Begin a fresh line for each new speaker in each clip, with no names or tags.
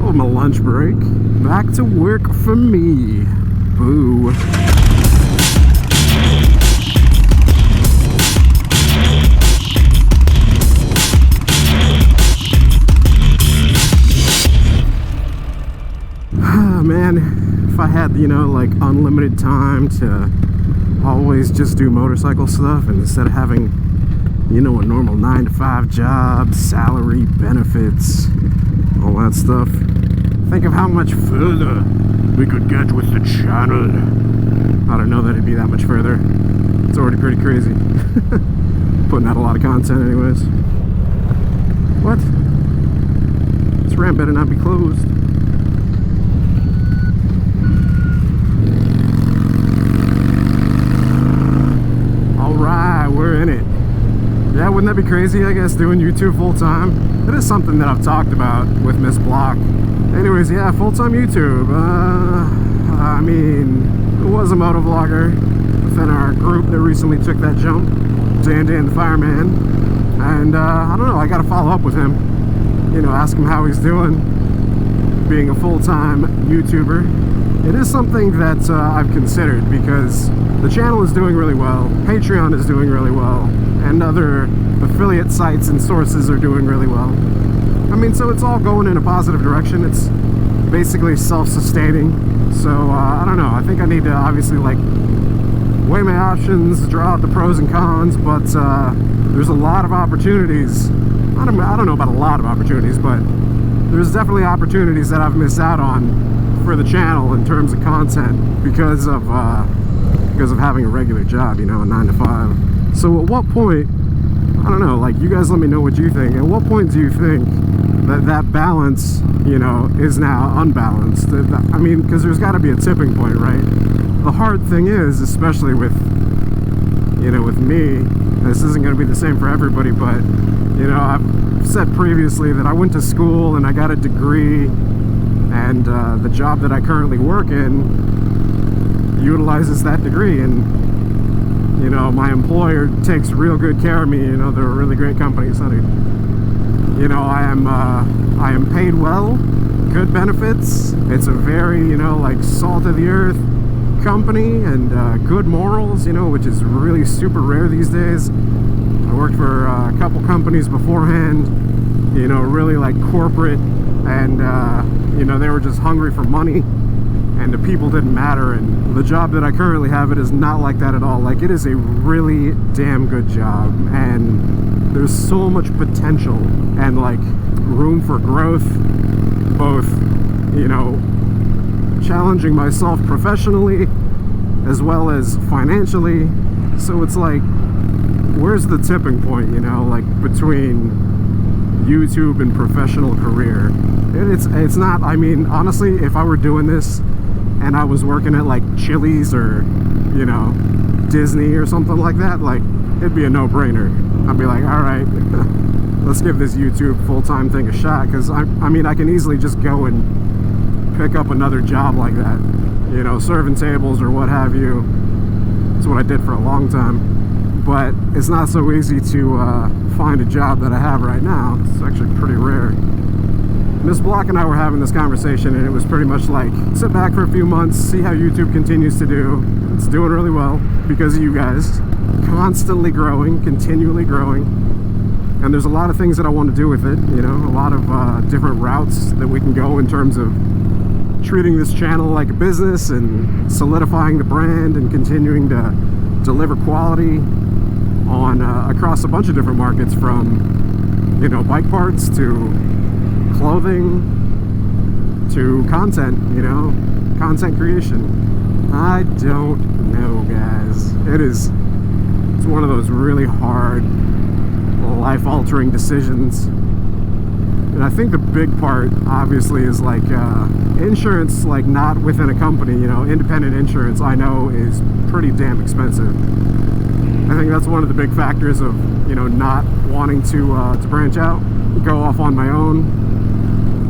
Oh, my lunch break. Back to work for me. Boo. Man, if I had, you know, like unlimited time to always just do motorcycle stuff, and instead of having, you know, a normal 9-to-5 job, salary, benefits, all that stuff, think of how much further we could get with the channel. I don't know that it'd be that much further. It's already pretty crazy. Putting out a lot of content anyways. What? This ramp better not be closed. Alright, we're in it. Yeah, wouldn't that be crazy, I guess, doing YouTube full-time? It is something that I've talked about with Miss Block. Anyways, yeah, full-time YouTube. I mean, it was a moto vlogger within our group that recently took that jump, Dan the Fireman. And, I don't know, I gotta follow up with him. You know, ask him how he's doing, being a full-time YouTuber. It is something that I've considered, because the channel is doing really well, Patreon is doing really well, and other affiliate sites and sources are doing really well. I mean, so it's all going in a positive direction. It's basically self-sustaining. So, I don't know. I think I need to obviously, like, weigh my options, draw out the pros and cons, but there's a lot of opportunities. I don't know about a lot of opportunities, but there's definitely opportunities that I've missed out on for the channel in terms of content because of having a regular job, you know, a 9-to-5. So at what point, I don't know, like, you guys let me know what you think. At what point do you think that balance, you know, is now unbalanced? I mean, because there's got to be a tipping point, right? The hard thing is, especially with, you know, with me, this isn't going to be the same for everybody, but, you know, I've said previously that I went to school and I got a degree, and the job that I currently work in utilizes that degree, and you know, my employer takes real good care of me. You know, they're a really great company. So, you know, I am paid well, good benefits. It's a very, you know, like, salt of the earth company, and good morals, you know, which is really super rare these days. I worked for a couple companies beforehand, you know, really like corporate, and you know, they were just hungry for money, and the people didn't matter. And the job that I currently have, it is not like that at all. Like, it is a really damn good job, and there's so much potential and, like, room for growth, both, you know, challenging myself professionally as well as financially. So it's like, where's the tipping point, you know, like, between YouTube and professional career? It's not, I mean, honestly, if I were doing this and I was working at, like, Chili's or, you know, Disney or something like that, like, it'd be a no-brainer. I'd be like, all right, let's give this YouTube full-time thing a shot, because I mean, I can easily just go and pick up another job like that, you know, serving tables or what have you. That's what I did for a long time, but it's not so easy to find a job that I have right now. It's actually pretty rare. Miss Block and I were having this conversation, and it was pretty much like, sit back for a few months, see how YouTube continues to do. It's doing really well because of you guys. Constantly growing, continually growing. And there's a lot of things that I want to do with it, you know, a lot of different routes that we can go in terms of treating this channel like a business and solidifying the brand and continuing to deliver quality on across a bunch of different markets, from, you know, bike parts to clothing to content, you know, content creation. I don't know, guys. It's one of those really hard, life-altering decisions. And I think the big part, obviously, is like insurance, like, not within a company, you know, independent insurance, I know, is pretty damn expensive. I think that's one of the big factors of, you know, not wanting to branch out, go off on my own,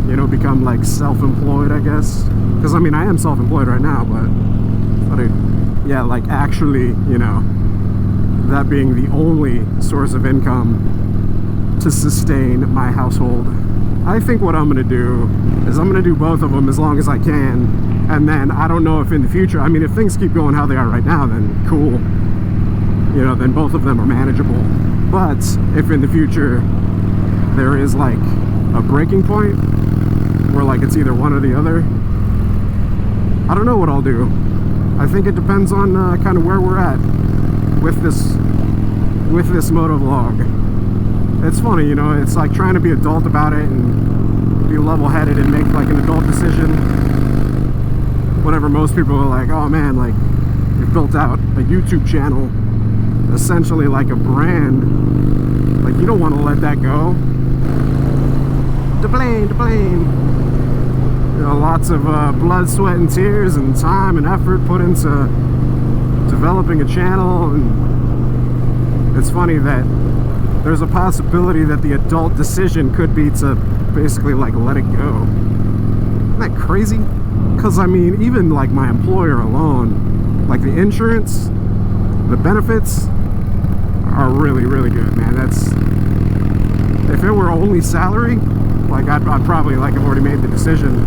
you know, become, like, self-employed, I guess. Because, I mean, I am self-employed right now, but yeah, like, actually, you know, that being the only source of income to sustain my household. I think what I'm gonna do is I'm gonna do both of them as long as I can, and then I don't know if in the future, I mean, if things keep going how they are right now, then cool, you know, then both of them are manageable. But if in the future there is like a breaking point where like it's either one or the other, I don't know what I'll do. I think it depends on kind of where we're at with this moto vlog. It's funny, you know, it's like trying to be adult about it and be level-headed and make like an adult decision. Whenever most people are like, oh man, like you've built out a YouTube channel, essentially like a brand, like you don't want to let that go. The plane. You know, lots of blood, sweat, and tears, and time and effort put into developing a channel, and it's funny that there's a possibility that the adult decision could be to basically like let it go. Isn't that crazy? Because I mean, even like my employer alone, like the insurance, the benefits are really, really good, man. That's, if it were only salary, like I'd probably like have already made the decision.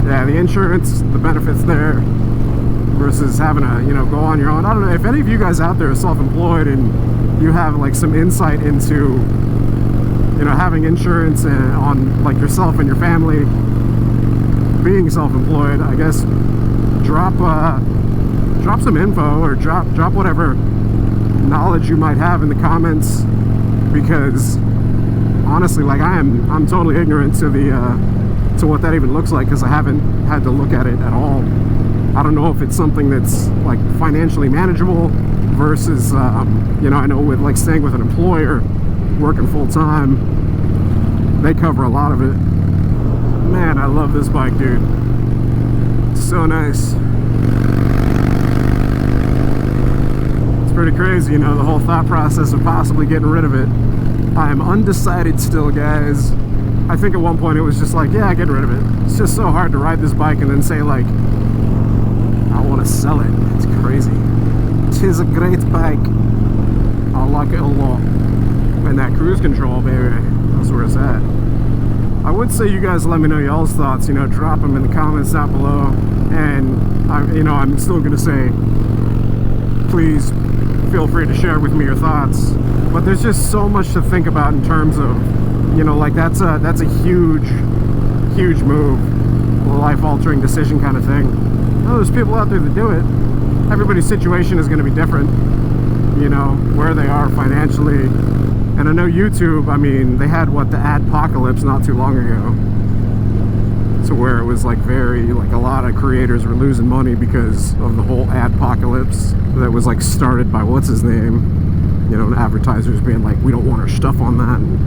Yeah, the insurance, the benefits there, versus having to, you know, go on your own. I don't know if any of you guys out there are self-employed and you have like some insight into, you know, having insurance and on like yourself and your family being self-employed. I guess drop some info or drop whatever knowledge you might have in the comments, because honestly, like I'm totally ignorant to the to what that even looks like, because I haven't had to look at it at all. I don't know if it's something that's like financially manageable versus you know, I know with like staying with an employer, working full-time, they cover a lot of it. Man, I love this bike, dude. It's so nice. It's pretty crazy, you know, the whole thought process of possibly getting rid of it. I am undecided still, guys. I think at one point it was just like, yeah, get rid of it. It's just so hard to ride this bike and then say like, I want to sell it. It's crazy. Tis a great bike. I like it a lot. And that cruise control, baby, that's where it's at. I would say you guys let me know y'all's thoughts, you know, drop them in the comments down below. And I'm still gonna say, please feel free to share with me your thoughts. But there's just so much to think about in terms of, you know, like that's a huge move, life-altering decision kind of thing. Well, there's people out there that do it. Everybody's situation is going to be different, you know, where they are financially. And I know YouTube, I mean, they had what, the adpocalypse not too long ago, to where it was like a lot of creators were losing money because of the whole adpocalypse that was like started by what's his name, you know, advertisers being like, we don't want our stuff on that, and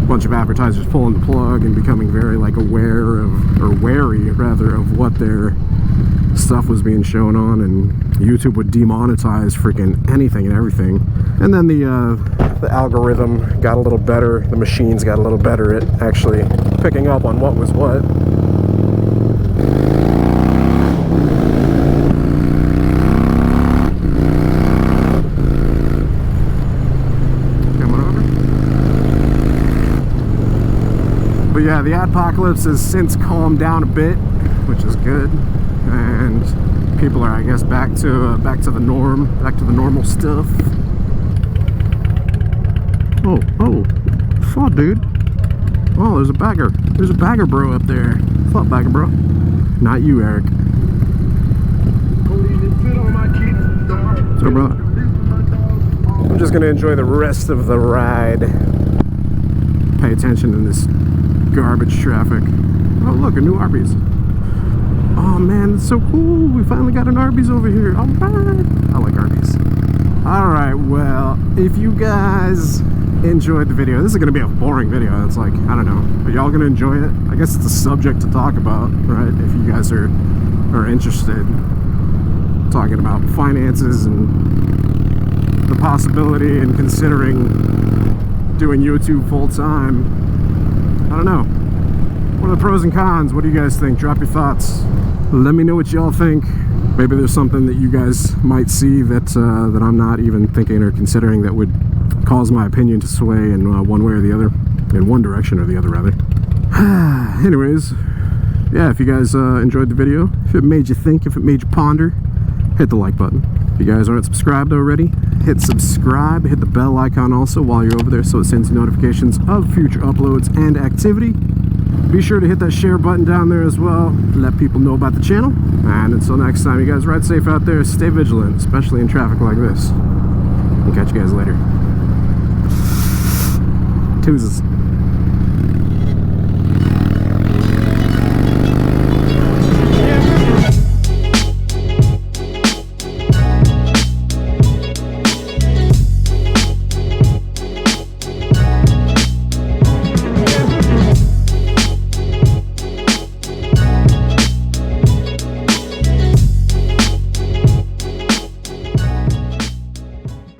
a bunch of advertisers pulling the plug and becoming very like aware of, or wary rather, of what their stuff was being shown on, and YouTube would demonetize freaking anything and everything. And then the algorithm got a little better, the machines got a little better at actually picking up on what was what. But yeah, the adpocalypse has since calmed down a bit, which is good, and people are, I guess, back to the norm, back to the normal stuff. Oh, fuck, dude. Oh, there's a bagger. There's a bagger bro up there. What's up, bagger bro? Not you, Eric. So, bro, I'm just gonna enjoy the rest of the ride. Pay attention to this garbage traffic. Oh, look, a new Arby's. Oh man, it's so cool. We finally got an Arby's over here. All right. I like Arby's. All right, well, if you guys enjoyed the video, this is going to be a boring video. It's like, I don't know. Are y'all going to enjoy it? I guess it's a subject to talk about, right? If you guys are interested. Talking about finances and the possibility and considering doing YouTube full time. I don't know. What are the pros and cons? What do you guys think? Drop your thoughts. Let me know what y'all think. Maybe there's something that you guys might see that that I'm not even thinking or considering that would cause my opinion to sway in one way or the other, in one direction or the other, rather. Anyways, yeah, if you guys enjoyed the video, if it made you think, if it made you ponder, hit the like button. If you guys aren't subscribed already, hit subscribe, hit the bell icon also while you're over there so it sends you notifications of future uploads and activity. Be sure to hit that share button down there as well to let people know about the channel. And until next time, you guys ride safe out there, stay vigilant, especially in traffic like this. We'll catch you guys later. Deuces.